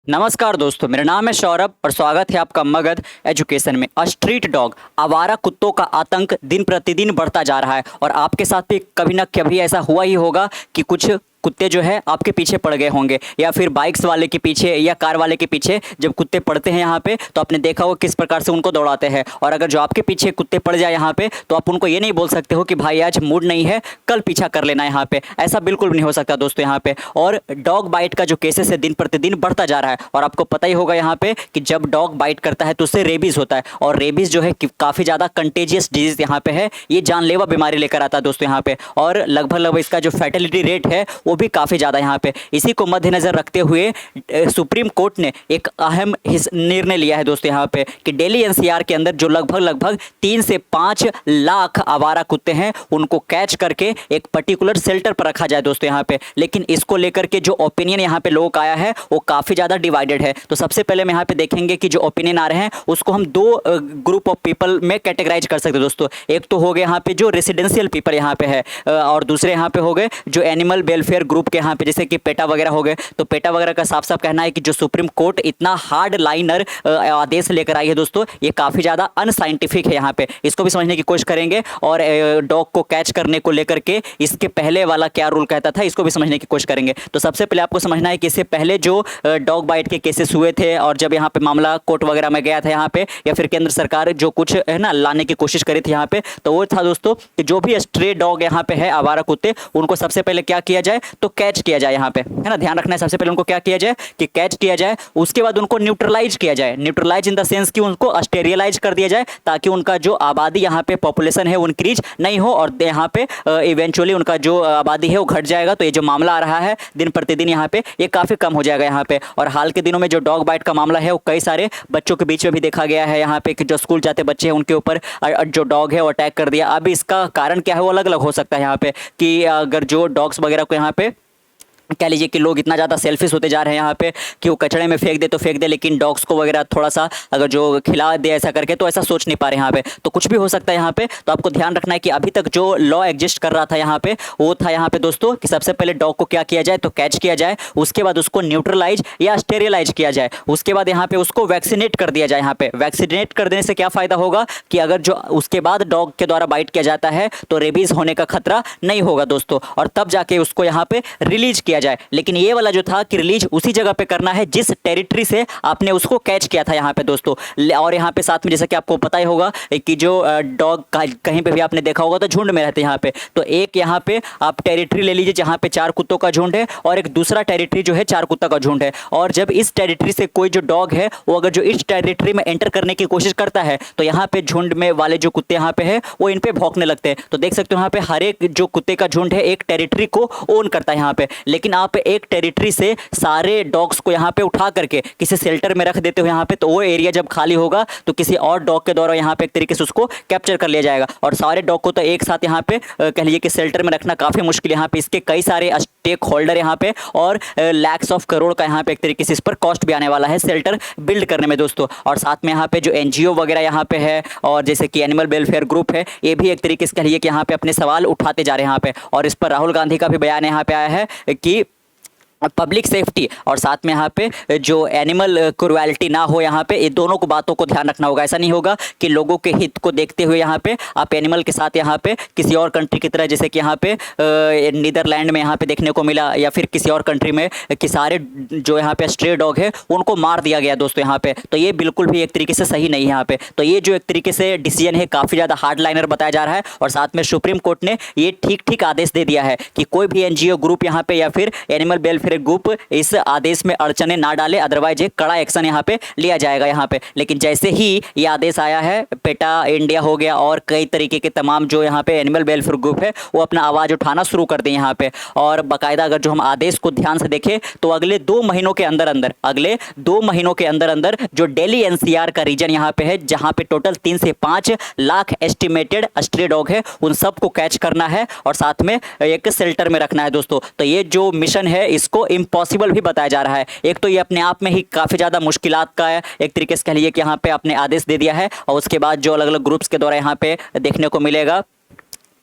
नमस्कार दोस्तों, मेरा नाम है सौरभ और स्वागत है आपका मगध एजुकेशन में। स्ट्रीट डॉग, आवारा कुत्तों का आतंक दिन प्रतिदिन बढ़ता जा रहा है और आपके साथ भी कभी ना कभी ऐसा हुआ ही होगा कि कुछ कुत्ते जो है आपके पीछे पड़ गए होंगे, या फिर बाइक्स वाले के पीछे या कार वाले के पीछे जब कुत्ते पड़ते हैं यहाँ पे तो आपने देखा हो किस प्रकार से उनको दौड़ाते हैं। और अगर जो आपके पीछे कुत्ते पड़ जाए यहाँ पे तो आप उनको ये नहीं बोल सकते हो कि भाई आज मूड नहीं है, कल पीछा कर लेना यहाँ पे। ऐसा बिल्कुल भी नहीं हो सकता दोस्तों यहाँ पे। और डॉग बाइट का जो केसेस है दिन प्रतिदिन बढ़ता जा रहा है और आपको पता ही होगा यहाँ पे कि जब डॉग बाइट करता है तो उससे रेबीज होता है, और रेबीज जो है काफ़ी ज़्यादा कंटेजियस डिजीज यहाँ पे है, ये जानलेवा बीमारी लेकर आता है दोस्तों यहाँ पे। और लगभग इसका जो फैटेलिटी रेट है वो भी काफ़ी ज़्यादा यहाँ पे। इसी को मद्देनज़र रखते हुए सुप्रीम कोर्ट ने एक अहम निर्णय लिया है दोस्तों यहाँ पे कि दिल्ली एनसीआर के अंदर जो लगभग 3 से 5 लाख आवारा कुत्ते हैं उनको कैच करके एक पर्टिकुलर शेल्टर पर रखा जाए दोस्तों यहाँ पे। लेकिन इसको लेकर के जो ओपिनियन यहाँ पे लोगों का आया है वो काफ़ी ज़्यादा डिवाइडेड है। तो सबसे पहले हम यहाँ पे देखेंगे कि जो ओपिनियन आ रहे हैं उसको हम दो ग्रुप ऑफ पीपल में कैटेगराइज कर सकते हैं दोस्तों। एक तो हो गए यहाँ पे जो रेसिडेंशियल पीपल यहाँ पे है, और दूसरे यहाँ पे हो गए जो एनिमल वेलफेयर ग्रुप के यहाँ पे, जैसे कि पेटा वगैरह हो गए। तो पेटा वगैरह का साफ साफ कहना है कि जो सुप्रीम कोर्ट इतना हार्ड लाइनर आदेश लेकर आई है दोस्तों, ये काफ़ी ज़्यादा अनसाइंटिफिक है यहाँ पे। इसको भी समझने की कोशिश करेंगे और डॉग को कैच करने को लेकर के इसके पहले वाला क्या रूल कहता था इसको भी समझने की कोशिश करेंगे। तो सबसे पहले आपको समझना है कि इससे पहले जो डॉग बाइट के केसेस हुए थे और जब यहाँ पे मामला कोर्ट वगैरह में गया था यहाँ पे, या फिर केंद्र सरकार जो कुछ है ना लाने की कोशिश करी थी यहाँ पे, तो वो था दोस्तों कि जो भी स्ट्रे डॉग यहाँ पे है, आवारा कुत्ते, उनको सबसे पहले क्या किया जाए तो कैच किया जाए यहाँ पे, है ना। ध्यान रखना है, सबसे पहले उनको क्या किया जाए कि कैच किया जाए, उसके बाद उनको न्यूट्रलाइज किया जाए। न्यूट्रलाइज इन द सेंस कि उनको स्टेरिलाइज कर दिया जाए ताकि उनका जो आबादी यहाँ पे पॉपुलेशन है वो इंक्रीज नहीं हो और यहाँ पे इवेंचुअली उनका जो आबादी है वो घट जाएगा। तो ये जो मामला आ रहा है दिन प्रतिदिन यहाँ पे ये काफ़ी कम हो जाएगा यहाँ पे। और हाल के दिनों में जो डॉग बाइट का मामला है वो कई सारे बच्चों के बीच में भी देखा गया है यहाँ पे कि जो स्कूल जाते बच्चे हैं उनके ऊपर जो डॉग है वो अटैक कर दिया। अब इसका कारण क्या है वो अलग अलग हो सकता है यहाँ पे, कि अगर जो डॉग्स वगैरह को यहाँ पे कह लीजिए कि लोग इतना ज़्यादा सेल्फिश होते जा रहे हैं यहाँ पे कि वो कचड़े में फेंक दे तो फेंक दे, लेकिन डॉग्स को वगैरह थोड़ा सा अगर जो खिला दे ऐसा करके, तो ऐसा सोच नहीं पा रहे यहाँ पे। तो कुछ भी हो सकता है यहाँ पे। तो आपको ध्यान रखना है कि अभी तक जो लॉ एग्जिस्ट कर रहा था यहाँ पे वो था यहाँ पे दोस्तों कि सबसे पहले डॉग को क्या किया जाए तो कैच किया जाए, उसके बाद उसको न्यूट्रलाइज या स्टेरिलाइज किया जाए, उसके बाद यहाँ पे उसको वैक्सीनेट कर दिया जाए। यहाँ पे वैक्सीनेट कर देने से क्या फ़ायदा होगा कि अगर जो उसके बाद डॉग के द्वारा बाइट किया जाता है तो रेबीज़ होने का खतरा नहीं होगा दोस्तों, और तब जाके उसको यहाँ पे रिलीज किया जाए। लेकिन ये वाला जो था कि रिलीज उसी जगह पे करना है जिस टेरिटरी से आपने उसको कैच किया था यहाँ पे दोस्तों। और यहाँ पे साथ में जैसा कि आपको पता ही होगा कि जो डॉग कहीं पे भी आपने देखा होगा तो झुंड में रहते हैं यहाँ पे। तो एक यहाँ पे आप टेरिटरी ले लीजिए जहाँ पे 4 कुत्तों का झुंड है, और एक दूसरा टेरिटरी जो है 4 कुत्ता का झुंड है। और जब इस टेरिटरी से कोई जो डॉग है वो अगर जो इस टेरिटरी में एंटर करने की कोशिश करता है तो यहाँ पे झुंड में वाले जो कुत्ते यहाँ पे है वो इन पे भौंकने लगते हैं। तो देख सकते हो यहाँ पे हर एक जो कुत्ते का झुंड है एक टेरिटरी को ओन करता है यहाँ पे। लेकिन आप एक टेरिटरी से सारे डॉग्स को यहाँ पे उठा करके किसी शेल्टर में रख देते हो यहाँ पे, तो वो एरिया जब खाली होगा तो किसी और डॉग के द्वारा यहाँ पे एक तरीके से उसको कैप्चर कर लिया जाएगा। और सारे डॉग को तो एक साथ यहाँ पे कह लीजिए कि शेल्टर में रखना काफ़ी मुश्किल है यहाँ पे। इसके कई सारे स्टेक होल्डर यहाँ पे और लैक्स ऑफ करोड़ का यहाँ पे एक तरीके से इस पर कॉस्ट भी आने वाला है शेल्टर बिल्ड करने में दोस्तों। और साथ में यहाँ पे जो एनजीओ वगैरह यहाँ पे है और जैसे कि एनिमल वेलफेयर ग्रुप है, ये भी एक तरीके से कह लीजिए कि यहाँ पे अपने सवाल उठाते जा रहे हैं यहाँ पे। और इस पर राहुल गांधी का भी बयान यहाँ पे आया है कि पब्लिक सेफ्टी और साथ में यहाँ पे जो एनिमल क्रुएल्टी ना हो, यहाँ पे ये दोनों को बातों को ध्यान रखना होगा। ऐसा नहीं होगा कि लोगों के हित को देखते हुए यहाँ पे आप एनिमल के साथ यहाँ पे किसी और कंट्री की तरह, जैसे कि यहाँ पे नीदरलैंड में यहाँ पे देखने को मिला, या फिर किसी और कंट्री में कि सारे जो यहाँ पे स्ट्रे डॉग है उनको मार दिया गया दोस्तों यहाँ पे। तो ये बिल्कुल भी एक तरीके से सही नहीं है यहाँ पे। तो ये जो एक तरीके से डिसीजन है काफ़ी ज़्यादा हार्ड लाइनर बताया जा रहा है। और साथ में सुप्रीम कोर्ट ने ये ठीक आदेश दे दिया है कि कोई भी एनजीओ ग्रुप यहाँ पे या फिर एनिमल वेलफेयर ग्रुप इस आदेश में अड़चने ना डाले, अदरवाइज एक कड़ा एक्शन यहाँ पे लिया जाएगा यहाँ पे। लेकिन जैसे ही ये आदेश आया है, पेटा इंडिया हो गया और कई तरीके के तमाम जो यहाँ पे एनिमल वेलफेयर ग्रुप है वो अपना आवाज़ उठाना शुरू कर दें यहाँ पे। और बाकायदा अगर जो हम आदेश को ध्यान से देखें तो अगले 2 महीनों के अंदर जो दिल्ली एनसीआर का रीजन यहाँ पे है, जहाँ पे टोटल 3 से 5 लाख एस्टिमेटेड स्ट्रे डॉग है, उन सबको कैच करना है और साथ में एक शेल्टर में रखना है दोस्तों। तो ये जो मिशन है इसको इम्पॉसिबल भी बताया जा रहा है। एक तो ये अपने आप में ही काफ़ी ज़्यादा मुश्किलात का है, एक तरीके से कह लीजिए कि यहाँ पे आपने आदेश दे दिया है, और उसके बाद जो अलग अलग ग्रुप्स के द्वारा यहाँ पे देखने को मिलेगा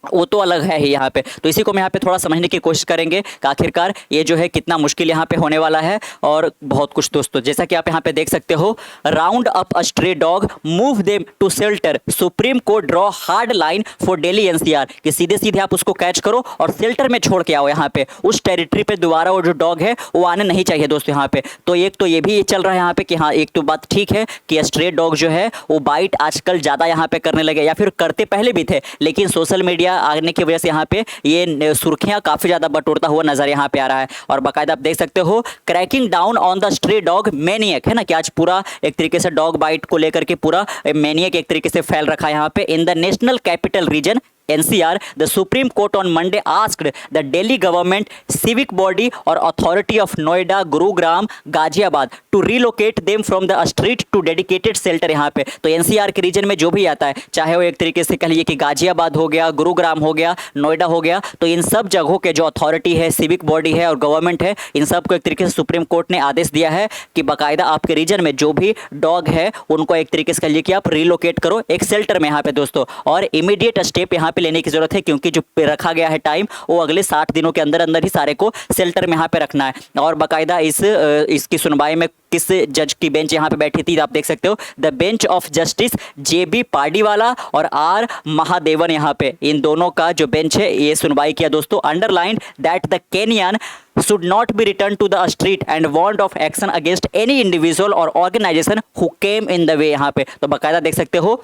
वो तो अलग है ही यहाँ पे। तो इसी को हम यहाँ पे थोड़ा समझने की कोशिश करेंगे कि आखिरकार ये जो है कितना मुश्किल यहाँ पे होने वाला है और बहुत कुछ। दोस्तों जैसा कि आप यहाँ पे देख सकते हो, round up a stray dog, move them to shelter, supreme court draw hard line for Delhi NCR, कि सीधे सीधे आप उसको कैच करो और शेल्टर में छोड़ के आओ यहाँ पे, उस टेरिटरी पे दोबारा वो जो डॉग है वो आने नहीं चाहिए दोस्तों यहाँ पे। तो एक तो ये भी चल रहा है यहाँ पे कि हाँ, एक तो बात ठीक है कि स्ट्रे डॉग जो है वो बाइट आजकल ज़्यादा यहाँ पे करने लगे, या फिर करते पहले भी थे, लेकिन सोशल मीडिया आने की वजह से यहाँ पे ये सुर्खियां काफी ज्यादा बटोरता हुआ नजर यहाँ पे आ रहा है। और बाकायदा आप देख सकते हो, cracking down on the stray dog maniac, है ना, कि आज पूरा एक तरीके से डॉग बाइट को लेकर के पूरा मैनियक एक तरीके से फैल रखा है यहाँ पे in the national capital region NCR. The Supreme Court on Monday asked the Delhi government, civic body or authority of Noida, Gurugram, Ghaziabad to relocate them from the street to dedicated shelter। यहाँ पे तो NCR के reason में जो भी आता है, चाहे वो एक तरीके से कह लीजिए कि गाजियाबाद हो गया, गुरुग्राम हो गया, नोएडा हो गया, तो इन सब जगहों के जो अथॉरिटी है, सिविक बॉडी है और गवर्नमेंट है, इन सब को एक तरीके से सुप्रीम कोर्ट ने आदेश दिया है कि बाकायदा आपके रीजन में जो भी डॉग है उनको एक तरीके से कह लीजिए कि आप रिलोकेट करो एक शेल्टर में यहाँ पे दोस्तों। और इमीडिएट स्टेप यहाँ लेने की जरूरत है, क्योंकि जो रखा गया है टाइम वो अगले 60 दिनों के अंदर अंदर ही सारे को शेल्टर में यहाँ पे रखना है। और बाकायदा इसकी सुनवाई में किस जज की बेंच यहाँ पे बैठी थी आप देख सकते हो, the bench of justice JB Pardiwala और R महादेवन, यहाँ पे इन दोनों का जो बेंच है ये सुनवाई किया दोस्तों। Underlined that the Kenyon should not be returned to the street and warned of action against any individual or organization who came in the way। यहाँ पे तो बाकायदा देख सकते हो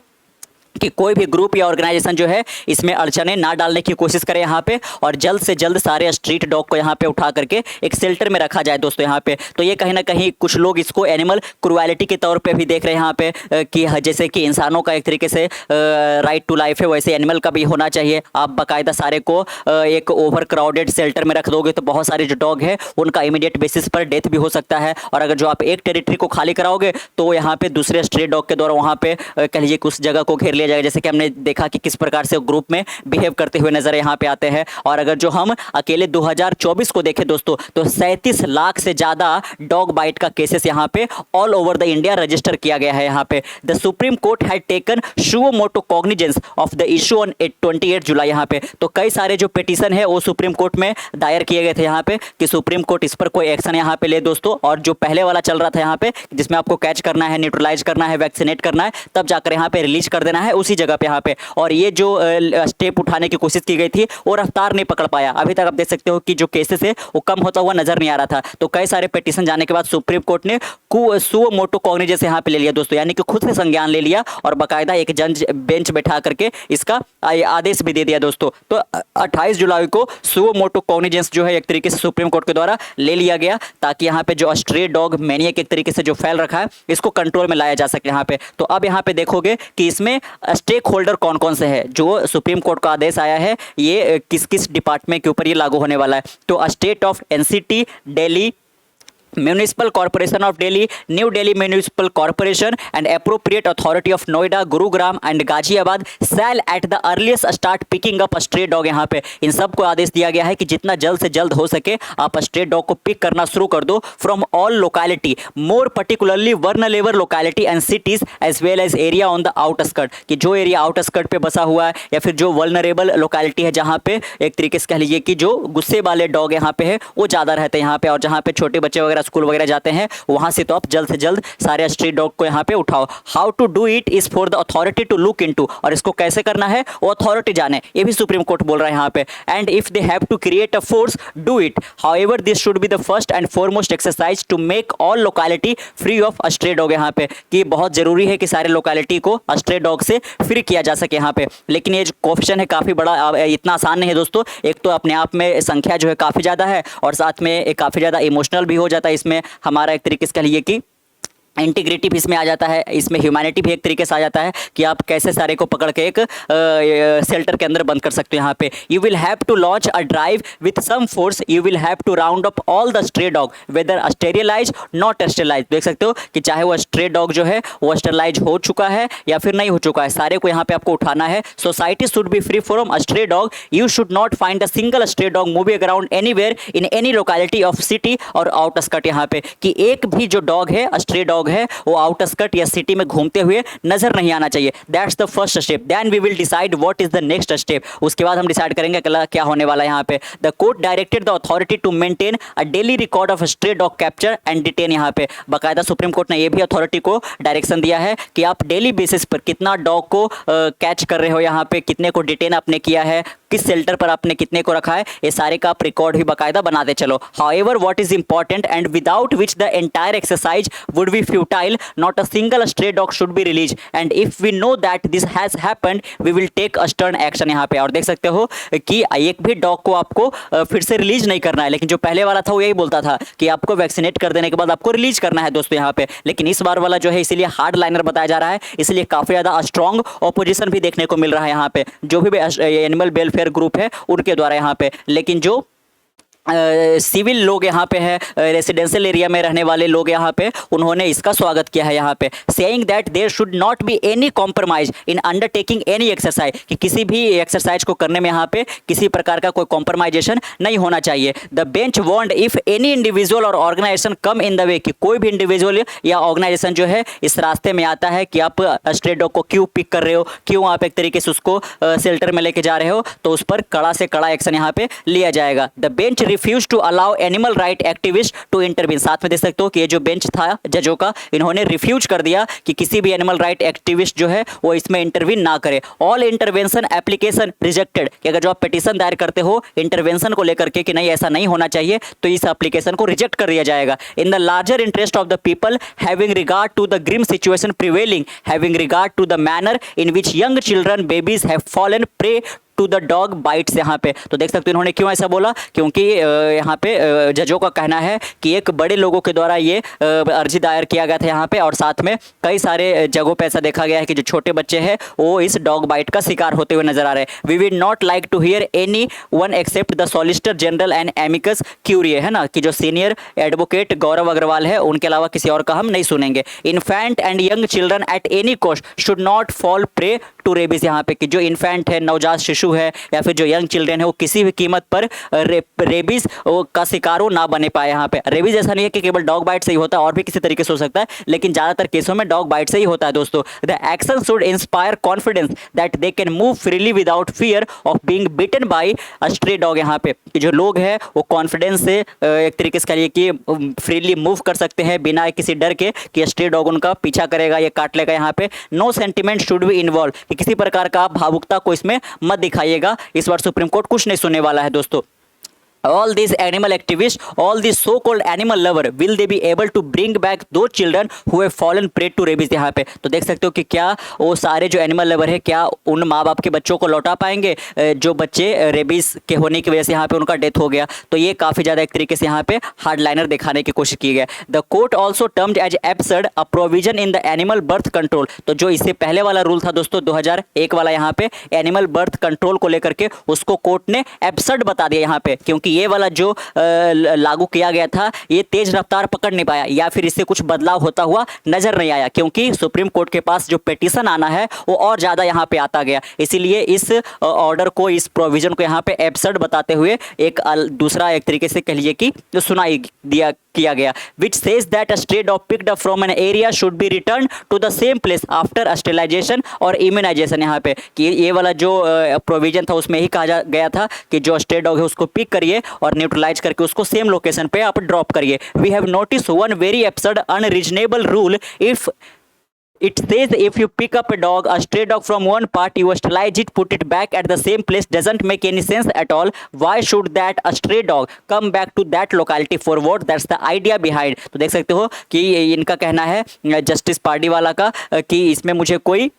कि कोई भी ग्रुप या ऑर्गेनाइजेशन जो है इसमें अड़चने ना डालने की कोशिश करे यहाँ पे, और जल्द से जल्द सारे स्ट्रीट डॉग को यहाँ पे उठा करके एक शेल्टर में रखा जाए दोस्तों यहाँ पे। तो ये कहीं ना कहीं कुछ लोग इसको एनिमल क्रुएलिटी के तौर पे भी देख रहे हैं यहाँ पे, कि जैसे कि इंसानों का एक तरीके से राइट टू लाइफ है, वैसे एनिमल का भी होना चाहिए। आप बाकायदा सारे को एक ओवर क्राउडेड शेल्टर में रख दोगे तो बहुत सारे जो डॉग है उनका इमीडिएट बेसिस पर डेथ भी हो सकता है, और अगर जो आप एक टेरिटरी को खाली कराओगे तो यहाँ पे दूसरे स्ट्रीट डॉग के द्वारा वहाँ पे कह लीजिए उस जगह को घेर जाएगा, जैसे कि हमने देखा कि किस प्रकार से ग्रुप में बिहेव करते हुए नजर यहाँ पे आते हैं। और अगर जो हम अकेले 2024 को देखें दोस्तों, तो 37 लाख से ज्यादा डॉग बाइट का केसेस यहाँ पे all over the India register किया गया है यहाँ पे। The supreme court had taken suo motu cognizance of the issue on 28 जुलाई। यहाँ पे तो कई सारे जो पिटीशन है वो सुप्रीम कोर्ट में दायर किए गए थे यहाँ पे, कि सुप्रीम कोर्ट इस पर कोई एक्शन यहाँ पे ले दोस्तों। और जो पहले वाला चल रहा था यहाँ पे, जिसमें आपको कैच करना है, न्यूट्रलाइज करना है, वैक्सीनेट करना है, तब जाकर यहाँ पे रिलीज कर देना है उसी जगह पे यहाँ पे। और ये जो स्टेप उठाने की कोशिश की गई थी वो रफ्तार नहीं पकड़ पाया। अभी तक आप देख सकते हो कि जो केसेस है वो कम होता हुआ नजर नहीं आ रहा था। तो कई सारे पिटीशन जाने के बाद सुप्रीम कोर्ट ने सुओ मोटो कॉग्निजेंस यहाँ पे ले लिया दोस्तों, यानी कि खुद से संज्ञान ले लिया और बाकायदा एक जज बेंच बैठा करके इसका आदेश भी दे दिया दोस्तों। तो 28 जुलाई को सुओ मोटो कॉग्निजेंस जो है एक तरीके से सुप्रीम कोर्ट के द्वारा ले लिया गया, ताकि यहाँ पे जो स्ट्रे डॉग मैनियक एक तरीके से जो फैल रखा है इसको कंट्रोल में लाया जा सके यहाँ पे। तो अब यहाँ पे देखोगे कि इसमें स्टेक होल्डर कौन कौन से है, जो सुप्रीम कोर्ट का आदेश आया है ये किस किस डिपार्टमेंट के ऊपर ये लागू होने वाला है। तो state of NCT, Delhi municipal corporation of Delhi, new Delhi municipal corporation and appropriate authority of Noida, Gurugram and Ghaziabad shell at the earliest start picking up stray dog. यहाँ पे इन सबको आदेश दिया गया है कि जितना जल्द से जल्द हो सके आप स्ट्रे डॉग को पिक करना शुरू कर दो from all locality, more particularly vulnerable locality and cities as well as area on the outskirt, कि जो एरिया आउटस्कर्ट पे बसा हुआ है या फिर जो वर्नरेबल लोकेलिटी है जहाँ पे एक तरीके से कह लीजिए कि जो गुस्से वाले डॉग यहाँ पे है वो ज़्यादा रहते हैं यहाँ पे, और जहाँ पे छोटे बच्चे वगैरह स्कूल वगैरह जाते हैं वहां से तो आप जल्द से जल्द सारे स्ट्रीट डॉग को यहाँ पे उठाओ। How to do it is for the authority to look into, और इसको कैसे करना है वो अथॉरिटी जाने, ये भी सुप्रीम कोर्ट बोल रहा है यहाँ पे। And if they have to create a force do it, however this should be the first and foremost exercise to make all locality free of stray dog. यहाँ पे कि बहुत जरूरी है कि सारे लोकेलिटी को स्ट्रे डॉग से फ्री किया जा सके यहाँ पे। लेकिन ये जो क्वेश्चन है काफी बड़ा, इतना आसान नहीं है दोस्तों। एक तो अपने आप में संख्या जो है काफी ज्यादा है, और साथ में काफी ज्यादा इमोशनल भी हो जाता है इसमें हमारा एक तरीके से कह लीजिए कि इंटीग्रिटी भी इसमें आ जाता है, इसमें ह्यूमैनिटी भी एक तरीके से आ जाता है कि आप कैसे सारे को पकड़ के एक शेल्टर के अंदर बंद कर सकते हो यहाँ पे। You will have to launch a drive with some force, you will have to round up all the stray dog whether sterilize not sterilize. देख सकते हो कि चाहे वो स्ट्रे डॉग जो है वो स्टेरिलाइज हो चुका है या फिर नहीं हो चुका है, सारे को यहाँ पे आपको उठाना है। Society should be free from stray dog, you should not find a single stray dog moving around anywhere in any locality of city और आउटस्कर्ट। यहाँ पे कि एक भी जो डॉग है स्ट्रे डॉग डॉग है वो आउटस्कर्ट या सिटी में घूमते हुए नजर नहीं आना चाहिए। That's the first step, then we will decide what is the next step. उसके बाद हम डिसाइड करेंगे क्या होने वाला है यहाँ पे। The court directed the authority to maintain a daily record of stray dog capture and detain. यहाँ पे बाकायदा सुप्रीम कोर्ट ने यह भी अथॉरिटी को डायरेक्शन दिया है कि आप डेली बेसिस पर कितना डॉग को कैच कर रहे हो, यहाँ पे कितने को डिटेन आपने किया है, किस शेल्टर पर आपने कितने को रखा है, ये सारे का आप रिकॉर्ड भी बाकायदा बनाते चलो। However what is important and without which the entire exercise would be futile, not a single stray dog should be release and if we know that this has happened we will take a stern action. यहाँ पे और देख सकते हो कि एक भी dog को आपको फिर से रिलीज नहीं करना है, लेकिन जो पहले वाला था वो यही बोलता था कि आपको वैक्सीनेट कर देने के बाद आपको रिलीज करना है दोस्तों यहाँ पे। लेकिन इस बार वाला जो है इसीलिए हार्ड लाइनर बताया जा रहा है, इसलिए काफी ज्यादा स्ट्रॉन्ग ऑपोजिशन भी देखने को मिल रहा है यहाँ पे जो भी एनिमल वेलफेयर ग्रुप है उनके द्वारा यहाँ पे। लेकिन जो सिविल लोग यहाँ पे है, रेसिडेंशियल एरिया में रहने वाले लोग यहाँ पे, उन्होंने इसका स्वागत किया है यहाँ पे, saying that there should not be any compromise in undertaking any exercise, कि किसी भी एक्सरसाइज को करने में यहाँ पे किसी प्रकार का कोई कॉम्प्रोमाइजेशन नहीं होना चाहिए। The bench warned if any individual or organisation come in the way, कि कोई भी इंडिविजुअल या ऑर्गेनाइजेशन जो है इस रास्ते में आता है कि आप स्ट्रे डॉग को क्यों पिक कर रहे हो, क्यों आप एक तरीके से उसको शेल्टर में लेके जा रहे हो, तो उस पर कड़ा से कड़ा एक्शन यहाँ पे लिया जाएगा। The bench refuse to allow animal right activist to intervene. साथ में देख सकते हो कि ये जो बेंच था जजों का, इन्होंने रिफ्यूज कर दिया कि किसी भी एनिमल राइट एक्टिविस्ट जो है वो इसमें इंटरवीन ना करे। ऑल इंटरवेंशन एप्लीकेशन रिजेक्टेड, कि अगर जो आप पिटीशन दायर करते हो इंटरवेंशन को लेकर के कि नहीं ऐसा नहीं होना चाहिए, तो इस एप्लीकेशन को रिजेक्ट कर दिया जाएगा। In the larger interest of the people, having regard to the grim situation prevailing, having regard to the manner in which young children babies have fallen prey to the dog bites. यहाँ पे तो देख सकते हो इन्होंने क्यों ऐसा बोला, क्योंकि यहाँ पे जजों का कहना है कि एक बड़े लोगों के द्वारा ये अर्जी दायर किया गया था यहाँ पे, और साथ में कई सारे जगहों पे ऐसा देखा गया है कि जो छोटे बच्चे हैं वो इस डॉग बाइट का शिकार होते हुए नजर आ रहे हैं। We will not like to hear any one except the solicitor general and amicus curiae, है ना, कि जो सीनियर एडवोकेट गौरव अग्रवाल है उनके अलावा किसी और का हम नहीं सुनेंगे। Infant and young children at any cost should not fall prey to rabies, यहाँ पे कि जो इन्फेंट है, नवजात शिशु है, या फिर जो यंग चिल्ड्रन है, वो किसी भी कीमत पर रेबीज का शिकार ना बने पाए। यहाँ पे रेबीज ऐसा नहीं है कि केवल डॉग बाइट से ही होता है, और भी किसी तरीके से हो सकता है, लेकिन ज्यादातर केसों में डॉग बाइट से ही होता है दोस्तों। The action should inspire confidence that they can move freely without fear of being bitten by a stray dog. यहाँ पे जो लोग हैं वो कॉन्फिडेंस से एक तरीके से कहिए कि फ्रीली मूव कर सकते हैं बिना किसी डर के कि स्ट्रे डॉग उनका पीछा करेगा या काट लेगा। यहाँ पे no sentiment should be involve, किसी प्रकार का भावुकता को इसमें मत दिखाइएगा। इस बार सुप्रीम कोर्ट कुछ नहीं सुनने वाला है दोस्तों। All these animal activists, all these so-called animal lover, will they be able to bring back those children who have fallen prey to rabies? यहाँ पे तो देख सकते हो कि क्या वो सारे जो एनिमल लवर है क्या उन माँ बाप के बच्चों को लौटा पाएंगे जो बच्चे रेबीज के होने की वजह से यहाँ पे उनका डेथ हो गया। तो ये काफ़ी ज़्यादा एक तरीके से यहाँ पे हार्ड लाइनर दिखाने की कोशिश की गई। The court also termed as absurd a provision in the animal birth control, तो जो इससे पहले वाला रूल था दोस्तों 2001 वाला, यहाँ पे एनिमल बर्थ कंट्रोल को लेकर के उसको कोर्ट ने एब्सर्ड बता दिया यहाँ पे, क्योंकि ये वाला जो लागू किया गया था ये तेज रफ्तार पकड़ नहीं पाया या फिर इससे कुछ बदलाव होता हुआ नजर नहीं आया, क्योंकि सुप्रीम कोर्ट के पास जो पिटीशन आना है वो और ज्यादा यहाँ पे आता गया। इसीलिए इस ऑर्डर को, इस प्रोविजन को यहाँ पे एब्सर्ड बताते हुए एक दूसरा एक तरीके से कह लीजिए कि सुनाई दिया किया गया, which says that a stray dog picked up from an area should be returned to the same place after sterilization और immunization। यहाँ पे कि ये वाला जो प्रोविजन था उसमें ही कहा गया था कि जो स्ट्रे डॉग है उसको पिक करिए और न्यूट्रलाइज करके उसको सेम लोकेशन पे आप ड्रॉप करिए। We have notice one very absurd unreasonable rule, if it says if you pick up a dog, a stray dog from one part, you sterilize it, put it back at the same place, doesn't make any sense at all. Why should that a stray dog come back to that locality for what? That's the idea behind। तो देख सकते हो कि इनका कहना है justice party वाला का कि इसमें मुझे कोई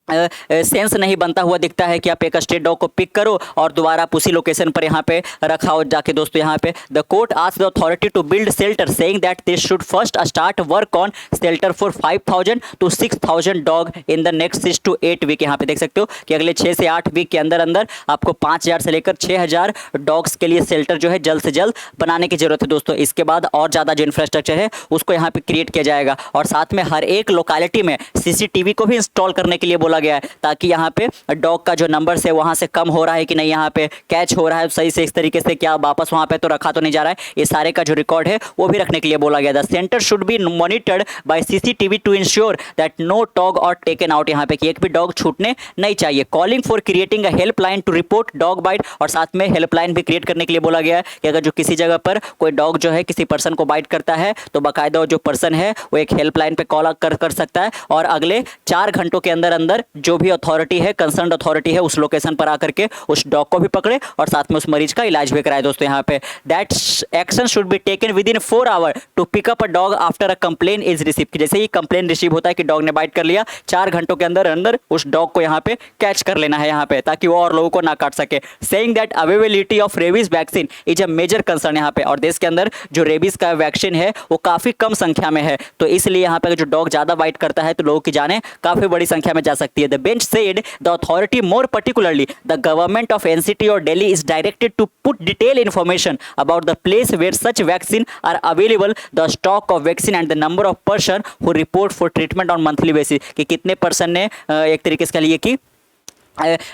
सेंस नहीं बनता हुआ दिखता है कि आप एक स्ट्रे डॉग को पिक करो और दोबारा आप उसी लोकेशन पर यहाँ पे रखाओ जाके दोस्तों। यहाँ पे the court asked the authority to build shelter, saying that they should first start work on shelter for 5000 to 6000 dog in the next 6 to 8 week. यहाँ पे देख सकते हो कि अगले 6 से 8 वीक के अंदर अंदर आपको 5000 से लेकर 6000 डॉग्स के लिए शेल्टर जो है जल्द से जल्द बनाने की जरूरत है दोस्तों। इसके बाद और ज़्यादा जो इंफ्रास्ट्रक्चर है उसको यहाँ पे क्रिएट किया जाएगा, और साथ में हर एक लोकेलिटी में CCTV को भी इंस्टॉल करने के लिए बोला बोला गया है, ताकि यहाँ पे डॉग का जो नंबर है वहाँ से कम हो रहा है कि नहीं, यहाँ पे कैच हो रहा है सही से इस तरीके से, क्या वापस वहाँ पे तो रखा तो नहीं जा रहा है, ये सारे का जो रिकॉर्ड है वो भी रखने के लिए बोला गया। The centre should be monitored by CCTV to ensure that no dog are taken out, यहाँ पे कि एक भी डॉग छूटने नहीं चाहिए। Calling for creating a helpline to report dog bite, और साथ में हेल्पलाइन भी क्रिएट करने के लिए बोला गया है कि अगर जो किसी जगह पर कोई डॉग जो है किसी पर्सन को बाइट करता है तो बाकायदा जो पर्सन है वो एक हेल्पलाइन पे कॉल कर सकता है, और अगले 4 घंटों के अंदर अंदर जो भी अथॉरिटी है, कंसर्न अथॉरिटी है, उस लोकेशन पर आकर के उस डॉग को भी पकड़े और साथ में उस मरीज का इलाज भी कराए। दोस्तों यहाँ पे that action should be taken within 4 hour to pick up a dog after a complain is receive, जैसे ही कंप्लेन रिसीव होता है कि डॉग ने बाइट कर लिया, 4 घंटों के अंदर अंदर उस डॉग को यहाँ पे कैच कर लेना है यहाँ पे, ताकि वो और लोगों को ना काट सके। Saying that availability of rabies vaccine is a major concern यहाँ पे, और देश के अंदर जो रेबीज का वैक्सीन है वो काफी कम संख्या में है, तो इसलिए यहाँ पे जो डॉग ज्यादा बाइट करता है तो लोगों की जानें काफी बड़ी संख्या में जा सकती है। The bench said the authority more particularly the government of NCT of Delhi is directed to put detail information about the place where such vaccine are available, the stock of vaccine and the number of person who report for treatment on monthly basis, कि कितने person ने एक तरीके से कह लिए कि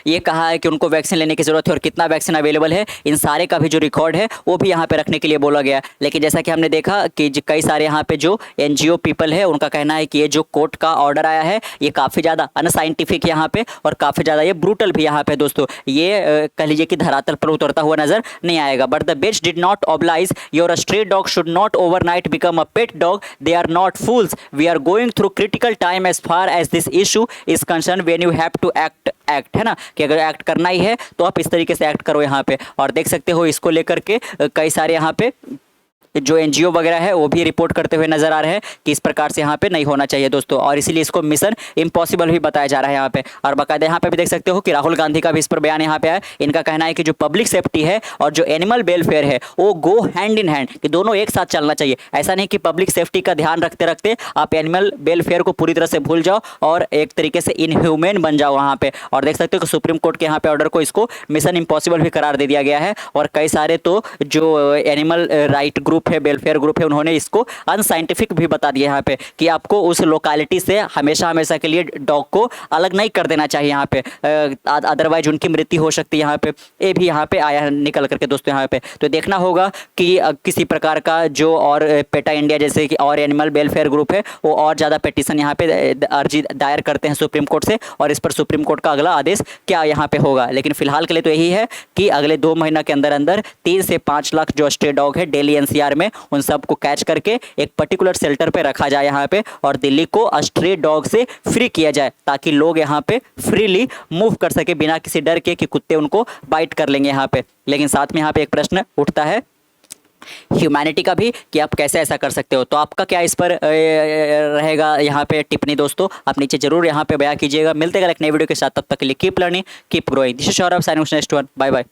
ये कहा है कि उनको वैक्सीन लेने की ज़रूरत है और कितना वैक्सीन अवेलेबल है, इन सारे का भी जो रिकॉर्ड है वो भी यहाँ पे रखने के लिए बोला गया। लेकिन जैसा कि हमने देखा कि कई सारे यहाँ पे जो एनजीओ पीपल है उनका कहना है कि ये जो कोर्ट का ऑर्डर आया है ये काफ़ी ज़्यादा अनसाइंटिफिक यहाँ पे और काफ़ी ज़्यादा ये ब्रूटल भी यहाँ पे दोस्तों, ये कह लीजिए कि धरातल पर उतरता हुआ नजर नहीं आएगा। But the bench did not oblige your stray dog should not overnight become a pet dog, they are not fools, we are going through critical time as far as this issue is concern, when you have to act है ना, कि अगर act करना ही है तो आप इस तरीके से एक्ट करो यहाँ पे। और देख सकते हो इसको लेकर के कई सारे यहाँ पे जो एनजीओ वगैरह है वो भी रिपोर्ट करते हुए नजर आ रहे हैं कि इस प्रकार से यहाँ पे नहीं होना चाहिए दोस्तों, और इसीलिए इसको मिशन इम्पॉसिबल भी बताया जा रहा है यहाँ पे। और बाकायदा यहाँ पे भी देख सकते हो कि राहुल गांधी का भी इस पर बयान यहाँ पे है। इनका कहना है कि जो पब्लिक सेफ्टी है और जो एनिमल वेलफेयर है वो गो हैंड इन हैंड, कि दोनों एक साथ चलना चाहिए। ऐसा नहीं कि पब्लिक सेफ्टी का ध्यान रखते रखते आप एनिमल वेलफेयर को पूरी तरह से भूल जाओ और एक तरीके से इनह्यूमन बन जाओ वहाँ पे। और देख सकते हो कि सुप्रीम कोर्ट के यहाँ पे ऑर्डर को इसको मिशन इम्पॉसिबल भी करार दे दिया गया है, और कई सारे तो जो एनिमल राइट ग्रुप है, वेलफेयर ग्रुप है, उन्होंने इसको अनसाइंटिफिक भी बता दिया यहाँ पे कि आपको उस लोकेलिटी से हमेशा हमेशा के लिए डॉग को अलग नहीं कर देना चाहिए यहाँ पे, अदरवाइज उनकी मृत्यु हो सकती है यहाँ पे। ये भी यहाँ पे आया है निकल करके दोस्तों यहाँ पे। तो देखना होगा कि किसी प्रकार का जो और पेटा इंडिया जैसे कि और एनिमल वेलफेयर ग्रुप है वो और ज़्यादा पिटीशन यहाँ पे अर्जी दायर करते हैं सुप्रीम कोर्ट से, और इस पर सुप्रीम कोर्ट का अगला आदेश क्या यहाँ पे होगा। लेकिन फिलहाल के लिए तो यही है कि अगले 2 महीना के अंदर अंदर 3 से 5 लाख जो स्ट्रे डॉग है दिल्ली एनसीआर में, उन सबको कैच करके एक पर्टिकुलर शेल्टर पे रखा जाए यहाँ पे, और दिल्ली को स्ट्रे डॉग से फ्री किया जाए, ताकि लोग यहाँ पे फ्रीली मूव कर सके बिना किसी डर के कि कुत्ते उनको बाइट कर लेंगे यहाँ पे। लेकिन साथ में यहाँ पे एक प्रश्न उठता है ह्यूमैनिटी का भी कि आप कैसे ऐसा कर सकते हो। तो आपका क्या इस पर रहेगा यहाँ पे टिप्पणी दोस्तों, आप नीचे जरूर यहाँ पे बयां कीजिएगा। मिलते हैं एक नई वीडियो के साथ, तब तक के लिए keep learning keep growing. This is Saurabh signing next one, bye bye.